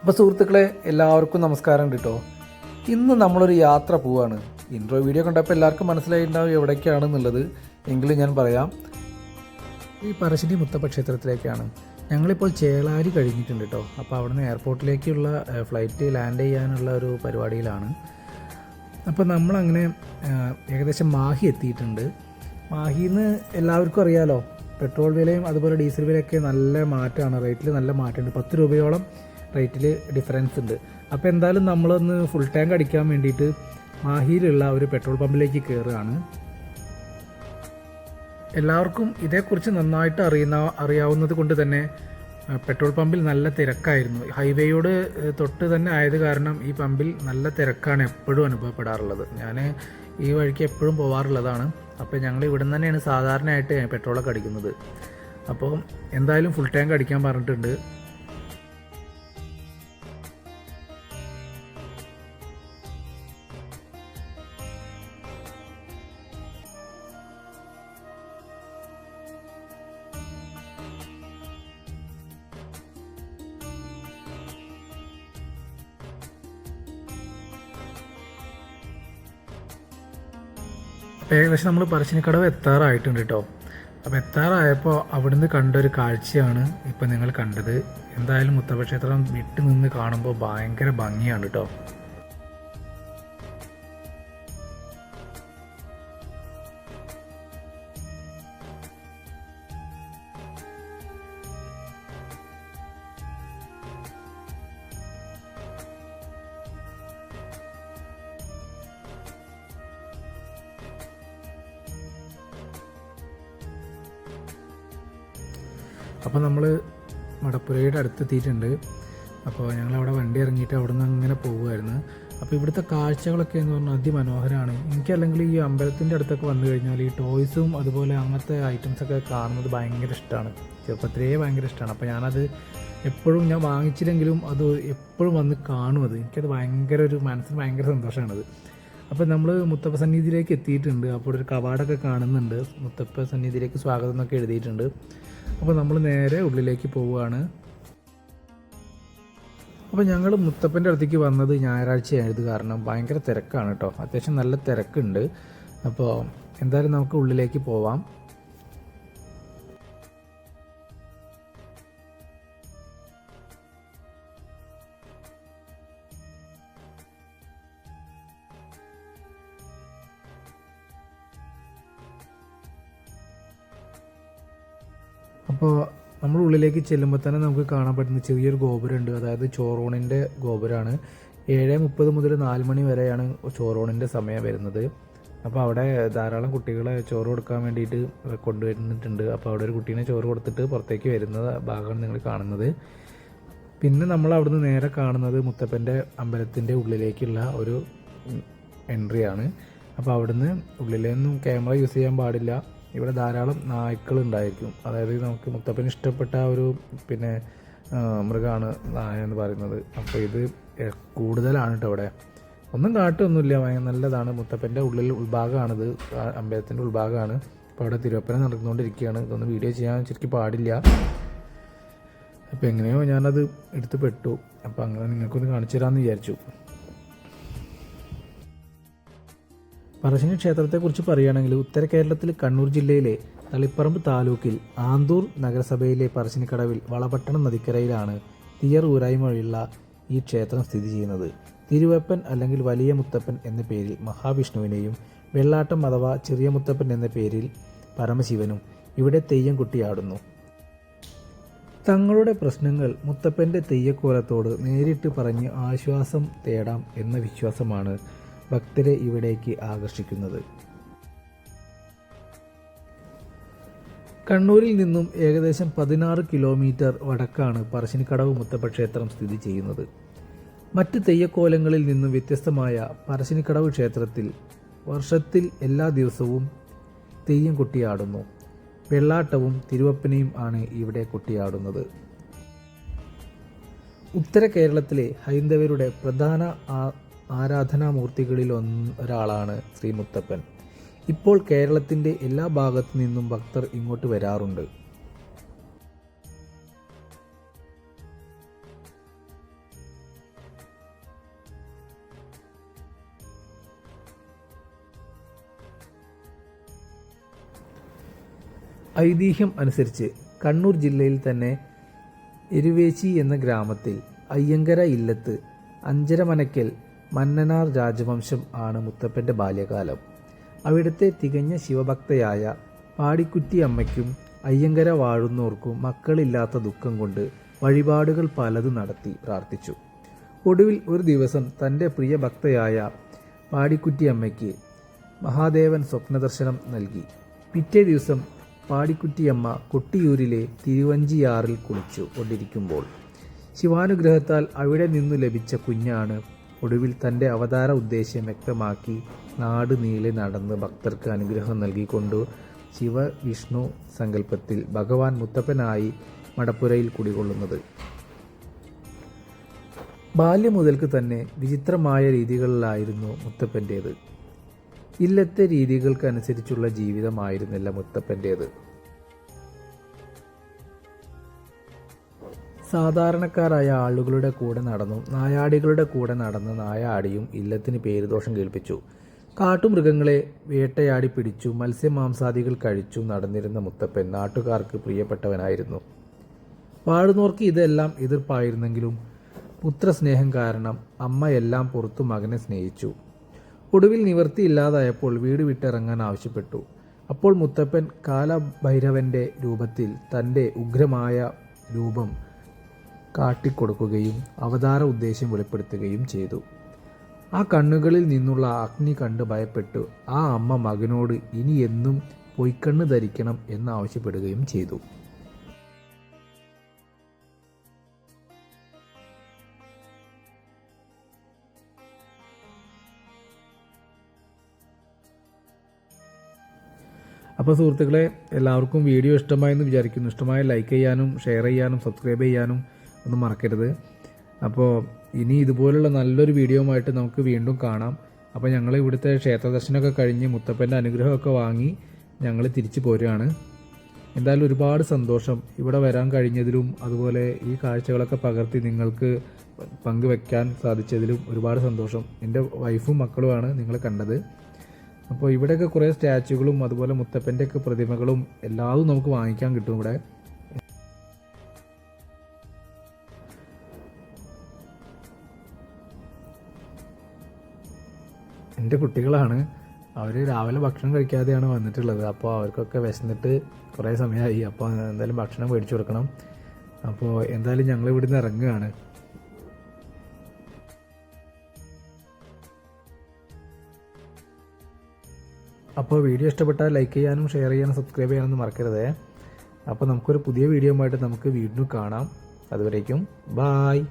അപ്പോൾ സുഹൃത്തുക്കളെ എല്ലാവർക്കും നമസ്കാരം കേട്ടോ. ഇന്ന് നമ്മളൊരു യാത്ര പോവാണ്. ഇൻട്രോ വീഡിയോ കണ്ടപ്പോൾ എല്ലാവർക്കും മനസ്സിലായിട്ടുണ്ടാവും എവിടേക്കാണെന്നുള്ളത്. എങ്കിലും ഞാൻ പറയാം, ഈ പറശ്ശിനി മുത്തപ്പ ക്ഷേത്രത്തിലേക്കാണ്. ഞങ്ങളിപ്പോൾ ചേളാരി കഴിഞ്ഞിട്ടുണ്ട് കേട്ടോ. അപ്പോൾ അവിടുന്ന് എയർപോർട്ടിലേക്കുള്ള ഫ്ലൈറ്റ് ലാൻഡ് ചെയ്യാനുള്ള ഒരു പരിപാടിയിലാണ്. അപ്പോൾ നമ്മളങ്ങനെ ഏകദേശം മാഹി എത്തിയിട്ടുണ്ട്. മാഹിന്ന് എല്ലാവർക്കും അറിയാലോ, പെട്രോൾ വിലയും അതുപോലെ ഡീസൽ വിലയൊക്കെ നല്ല മാറ്റമാണ്. റേറ്റിൽ നല്ല മാറ്റമുണ്ട്. 10 രൂപയോളം റേറ്റിൽ ഡിഫറൻസ് ഉണ്ട്. അപ്പോൾ എന്തായാലും നമ്മളൊന്ന് ഫുൾ ടാങ്ക് അടിക്കാൻ വേണ്ടിയിട്ട് മാഹിയിലുള്ള ഒരു പെട്രോൾ പമ്പിലേക്ക് കയറുകയാണ്. എല്ലാവർക്കും ഇതേക്കുറിച്ച് നന്നായിട്ട് അറിയാവുന്നത് കൊണ്ട് തന്നെ പെട്രോൾ പമ്പിൽ നല്ല തിരക്കായിരുന്നു. ഹൈവേയോട് തൊട്ട് തന്നെ ആയത് കാരണം ഈ പമ്പിൽ നല്ല തിരക്കാണ് എപ്പോഴും അനുഭവപ്പെടാറുള്ളത്. ഞാൻ ഈ വഴിക്ക് എപ്പോഴും പോകാറുള്ളതാണ്. അപ്പോൾ ഞങ്ങൾ ഇവിടെ നിന്ന് തന്നെയാണ് സാധാരണയായിട്ട് പെട്രോളൊക്കെ അടിക്കുന്നത്. അപ്പോൾ എന്തായാലും ഫുൾ ടാങ്ക് അടിക്കാൻ പറഞ്ഞിട്ടുണ്ട്. ഏകദേശം നമ്മൾ പറശ്ശിനിക്കടവ് എത്താറായിട്ടുണ്ട് കേട്ടോ. അപ്പോൾ എത്താറായപ്പോൾ അവിടുന്ന് കണ്ടൊരു കാഴ്ചയാണ് ഇപ്പം നിങ്ങൾ കണ്ടത്. എന്തായാലും മുത്തപ്പ ക്ഷേത്രം വിട്ട് നിന്ന് കാണുമ്പോൾ ഭയങ്കര ഭംഗിയാണ് കേട്ടോ. അപ്പോൾ നമ്മൾ മടപ്പുരയുടെ അടുത്തെത്തിയിട്ടുണ്ട്. അപ്പോൾ ഞങ്ങളവിടെ വണ്ടി ഇറങ്ങിയിട്ട് അവിടെ നിന്ന് അങ്ങനെ പോവുമായിരുന്നു. അപ്പോൾ ഇവിടുത്തെ കാഴ്ചകളൊക്കെ എന്ന് പറഞ്ഞാൽ അതിമനോഹരമാണ്. എനിക്കല്ലെങ്കിൽ ഈ അമ്പലത്തിൻ്റെ അടുത്തൊക്കെ വന്നു കഴിഞ്ഞാൽ ഈ ടോയ്സും അതുപോലെ അങ്ങനത്തെ ഐറ്റംസൊക്കെ കാണുന്നത് ഭയങ്കര ഇഷ്ടമാണ്. ചെറുപ്പത്തിലേ ഭയങ്കര ഇഷ്ടമാണ്. അപ്പോൾ ഞാനത് എപ്പോഴും ഞാൻ വാങ്ങിച്ചില്ലെങ്കിലും അത് എപ്പോഴും വന്ന് കാണും. എനിക്കത് ഭയങ്കര ഒരു മനസ്സിന് ഭയങ്കര സന്തോഷമാണത്. അപ്പോൾ നമ്മൾ മുത്തപ്പ സന്നിധിയിലേക്ക് എത്തിയിട്ടുണ്ട്. അപ്പോൾ ഒരു കവാടമൊക്കെ കാണുന്നുണ്ട്. മുത്തപ്പ സന്നിധിയിലേക്ക് സ്വാഗതം എന്നൊക്കെ എഴുതിയിട്ടുണ്ട്. അപ്പോൾ നമ്മൾ നേരെ ഉള്ളിലേക്ക് പോവുകയാണ്. അപ്പോൾ ഞങ്ങൾ മുത്തപ്പൻ്റെ അടുത്തേക്ക് വന്നത് ഞായറാഴ്ചയായത് കാരണം ഭയങ്കര തിരക്കാണ് കേട്ടോ. അത്യാവശ്യം നല്ല തിരക്കുണ്ട്. അപ്പോൾ എന്തായാലും നമുക്ക് ഉള്ളിലേക്ക് പോവാം. അപ്പോൾ നമ്മൾ ഉള്ളിലേക്ക് ചെല്ലുമ്പോൾ തന്നെ നമുക്ക് കാണാൻ പറ്റുന്ന ചെറിയൊരു ഗോപുരമുണ്ട്. അതായത് ചോറൂണിൻ്റെ ഗോപുരമാണ്. 7:30 മുതൽ 4 മണി വരെയാണ് ചോറൂണിൻ്റെ സമയം വരുന്നത്. അപ്പോൾ അവിടെ ധാരാളം കുട്ടികളെ ചോറ് കൊടുക്കാൻ വേണ്ടിയിട്ട് കൊണ്ടുവരുന്നിട്ടുണ്ട്. അപ്പോൾ അവിടെ ഒരു കുട്ടീനെ ചോറ് കൊടുത്തിട്ട് പുറത്തേക്ക് വരുന്ന ഭാഗമാണ് നിങ്ങൾ കാണുന്നത്. പിന്നെ നമ്മൾ അവിടുന്ന് നേരെ കാണുന്നത് മുത്തപ്പൻ്റെ അമ്പലത്തിൻ്റെ ഉള്ളിലേക്കുള്ള ഒരു എൻട്രിയാണ്. അപ്പോൾ അവിടുന്ന് ഉള്ളിലൊന്നും ക്യാമറ യൂസ് ചെയ്യാൻ പാടില്ല. ഇവിടെ ധാരാളം നായ്ക്കളുണ്ടായിരിക്കും. അതായത് നമുക്ക് മുത്തപ്പന് ഇഷ്ടപ്പെട്ട ഒരു മൃഗമാണ് നായ എന്ന് പറയുന്നത്. അപ്പോൾ ഇത് കൂടുതലാണ് കേട്ടോ. ഇവിടെ ഒന്നും കാട്ടൊന്നുമില്ല, നല്ലതാണ്. മുത്തപ്പൻ്റെ ഉൾഭാഗമാണിത്, അമ്പലത്തിൻ്റെ ഉൾഭാഗമാണ്. അപ്പോൾ അവിടെ തിരുവപ്പന നടന്നുകൊണ്ടിരിക്കുകയാണ്. ഇതൊന്നും വീഡിയോ ചെയ്യാൻ ശരിക്കും പാടില്ല. അപ്പോൾ എങ്ങനെയോ ഞാനത് എടുത്ത് പെട്ടു. അപ്പോൾ അങ്ങനെ നിങ്ങൾക്കൊന്ന് കാണിച്ചു തരാമെന്ന് വിചാരിച്ചു. പറശ്ശിനി ക്ഷേത്രത്തെക്കുറിച്ച് പറയുകയാണെങ്കിൽ ഉത്തര കേരളത്തിൽ കണ്ണൂർ ജില്ലയിലെ തളിപ്പറമ്പ് താലൂക്കിൽ ആന്തൂർ നഗരസഭയിലെ പറശ്ശിനിക്കടവിൽ വളപട്ടണം നദിക്കരയിലാണ് തീയർ ഊരായ്മ വഴിയുള്ള ഈ ക്ഷേത്രം സ്ഥിതി ചെയ്യുന്നത്. തിരുവപ്പൻ അല്ലെങ്കിൽ വലിയ മുത്തപ്പൻ എന്ന പേരിൽ മഹാവിഷ്ണുവിനെയും വെള്ളാട്ടം അഥവാ ചെറിയ മുത്തപ്പൻ എന്ന പേരിൽ പരമശിവനും ഇവിടെ തെയ്യം കുട്ടിയാടുന്നു. തങ്ങളുടെ പ്രശ്നങ്ങൾ മുത്തപ്പൻ്റെ തെയ്യക്കോലത്തോട് നേരിട്ട് പറഞ്ഞ് ആശ്വാസം തേടാം എന്ന വിശ്വാസമാണ് ഭക്തരെ ഇവിടേക്ക് ആകർഷിക്കുന്നത്. കണ്ണൂരിൽ നിന്നും ഏകദേശം 16 കിലോമീറ്റർ വടക്കാണ് പറശ്ശിനിക്കടവ് മുത്തപ്പ ക്ഷേത്രം സ്ഥിതി ചെയ്യുന്നത്. മറ്റ് തെയ്യക്കോലങ്ങളിൽ നിന്നും വ്യത്യസ്തമായ പറശ്ശിനിക്കടവ് ക്ഷേത്രത്തിൽ വർഷത്തിൽ എല്ലാ ദിവസവും തെയ്യം കൊട്ടിയാടുന്നു. വെള്ളാട്ടവും തിരുവപ്പനയും ആണ് ഇവിടെ കൊട്ടിയാടുന്നത്. ഉത്തര കേരളത്തിലെ ഹൈന്ദവരുടെ പ്രധാന ആരാധനാമൂർത്തികളിൽ ഒരാളാണ് ശ്രീ മുത്തപ്പൻ. ഇപ്പോൾ കേരളത്തിൻ്റെ എല്ലാ ഭാഗത്തു നിന്നും ഭക്തർ ഇങ്ങോട്ട് വരാറുണ്ട്. ഐതിഹ്യം അനുസരിച്ച് കണ്ണൂർ ജില്ലയിൽ തന്നെ എരുവേച്ചി എന്ന ഗ്രാമത്തിൽ അയ്യങ്കര ഇല്ലത്ത് അഞ്ചരമനക്കൽ മന്നനാർ രാജവംശം ആണ് മുത്തപ്പൻ്റെ ബാല്യകാലം. അവിടുത്തെ തികഞ്ഞ ശിവഭക്തയായ പാടിക്കുറ്റി അമ്മയ്ക്കും അയ്യങ്കര വാഴുന്നോർക്കും മക്കളില്ലാത്ത ദുഃഖം കൊണ്ട് വഴിപാടുകൾ പലതും നടത്തി പ്രാർത്ഥിച്ചു. ഒടുവിൽ ഒരു ദിവസം തൻ്റെ പ്രിയ ഭക്തയായ പാടിക്കുറ്റി അമ്മയ്ക്ക് മഹാദേവൻ സ്വപ്നദർശനം നൽകി. പിറ്റേ ദിവസം പാടിക്കുറ്റിയമ്മ കൊട്ടിയൂരിലെ തിരുവഞ്ചിയാറിൽ കുളിച്ചു കൊണ്ടിരിക്കുമ്പോൾ ശിവാനുഗ്രഹത്താൽ അവിടെ നിന്നു ലഭിച്ച കുഞ്ഞാണ് ഒടുവിൽ തൻ്റെ അവതാര ഉദ്ദേശ്യം വ്യക്തമാക്കി നാട് നീളെ നടന്ന് ഭക്തർക്ക് അനുഗ്രഹം നൽകിക്കൊണ്ട് ശിവവിഷ്ണു സങ്കല്പത്തിൽ ഭഗവാൻ മുത്തപ്പനായി മടപ്പുരയിൽ കുടികൊള്ളുന്നത്. ബാല്യം മുതൽക്ക് തന്നെ വിചിത്രമായ രീതികളിലായിരുന്നു മുത്തപ്പൻ്റേത്. ഇല്ലത്തെ രീതികൾക്കനുസരിച്ചുള്ള ജീവിതമായിരുന്നില്ല മുത്തപ്പൻ്റേത്. സാധാരണക്കാരായ ആളുകളുടെ കൂടെ നടന്നും നായാടികളുടെ കൂടെ നടന്ന് നായാടിയും ഇല്ലത്തിന് പേരുദോഷം കേൾപ്പിച്ചു. കാട്ടുമൃഗങ്ങളെ വേട്ടയാടി പിടിച്ചു മത്സ്യമാംസാദികൾ കഴിച്ചു നടന്നിരുന്ന മുത്തപ്പൻ നാട്ടുകാർക്ക് പ്രിയപ്പെട്ടവനായിരുന്നു. വാഴുന്നോർക്ക് ഇതെല്ലാം എതിർപ്പായിരുന്നെങ്കിലും പുത്രസ്നേഹം കാരണം അമ്മ എല്ലാം പുറത്തു മകനെ സ്നേഹിച്ചു. ഒടുവിൽ നിവൃത്തിയില്ലാതായപ്പോൾ വീട് വിട്ടിറങ്ങാൻ ആവശ്യപ്പെട്ടു. അപ്പോൾ മുത്തപ്പൻ കാലഭൈരവന്റെ രൂപത്തിൽ തൻ്റെ ഉഗ്രമായ രൂപം കാട്ടിക്കൊടുക്കുകയും അവതാര ഉദ്ദേശ്യം വെളിപ്പെടുത്തുകയും ചെയ്തു. ആ കണ്ണുകളിൽ നിന്നുള്ള അഗ്നി കണ്ട് ഭയപ്പെട്ടു ആ അമ്മ മകനോട് ഇനി എന്നും പൊയ്ക്കണ്ണ് ധരിക്കണം എന്നാവശ്യപ്പെടുകയും ചെയ്തു. അപ്പോൾ സുഹൃത്തുക്കളെ, എല്ലാവർക്കും വീഡിയോ ഇഷ്ടമായെന്ന് വിചാരിക്കുന്നു. ഇഷ്ടമായ ലൈക്ക് ചെയ്യാനും ഷെയർ ചെയ്യാനും സബ്സ്ക്രൈബ് ചെയ്യാനും ഒന്നും മറക്കരുത്. അപ്പോൾ ഇനി ഇതുപോലുള്ള നല്ലൊരു വീഡിയോയുമായിട്ട് നമുക്ക് വീണ്ടും കാണാം. അപ്പോൾ ഞങ്ങൾ ഇവിടുത്തെ ക്ഷേത്ര ദർശനമൊക്കെ കഴിഞ്ഞ് മുത്തപ്പൻ്റെ അനുഗ്രഹമൊക്കെ വാങ്ങി ഞങ്ങൾ തിരിച്ചു പോരുകയാണ്. എന്തായാലും ഒരുപാട് സന്തോഷം ഇവിടെ വരാൻ കഴിഞ്ഞതിലും അതുപോലെ ഈ കാഴ്ചകളൊക്കെ പകർത്തി നിങ്ങൾക്ക് പങ്കുവെക്കാൻ സാധിച്ചതിലും ഒരുപാട് സന്തോഷം. എൻ്റെ വൈഫും മക്കളുമാണ് നിങ്ങൾ കണ്ടത്. അപ്പോൾ ഇവിടെയൊക്കെ കുറേ സ്റ്റാച്ചുകളും അതുപോലെ മുത്തപ്പൻ്റെയൊക്കെ പ്രതിമകളും എല്ലാതും നമുക്ക് വാങ്ങിക്കാൻ കിട്ടും ഇവിടെ. എൻ്റെ കുട്ടികളാണ്, അവർ രാവിലെ ഭക്ഷണം കഴിക്കാതെയാണ് വന്നിട്ടുള്ളത്. അപ്പോൾ അവർക്കൊക്കെ വിശന്നിട്ട് കുറേ സമയമായി. അപ്പോൾ എന്തായാലും ഭക്ഷണം മേടിച്ചു കൊടുക്കണം. അപ്പോൾ എന്തായാലും ഞങ്ങൾ ഇവിടുന്ന് ഇറങ്ങുകയാണ്. അപ്പോൾ വീഡിയോ ഇഷ്ടപ്പെട്ടാൽ ലൈക്ക് ചെയ്യാനും ഷെയർ ചെയ്യാനും സബ്സ്ക്രൈബ് ചെയ്യാനൊന്നും മറക്കരുതേ. അപ്പോൾ നമുക്കൊരു പുതിയ വീഡിയോ ആയിട്ട് നമുക്ക് വീണ്ടും കാണാം. അതുവരേക്കും ബായ്.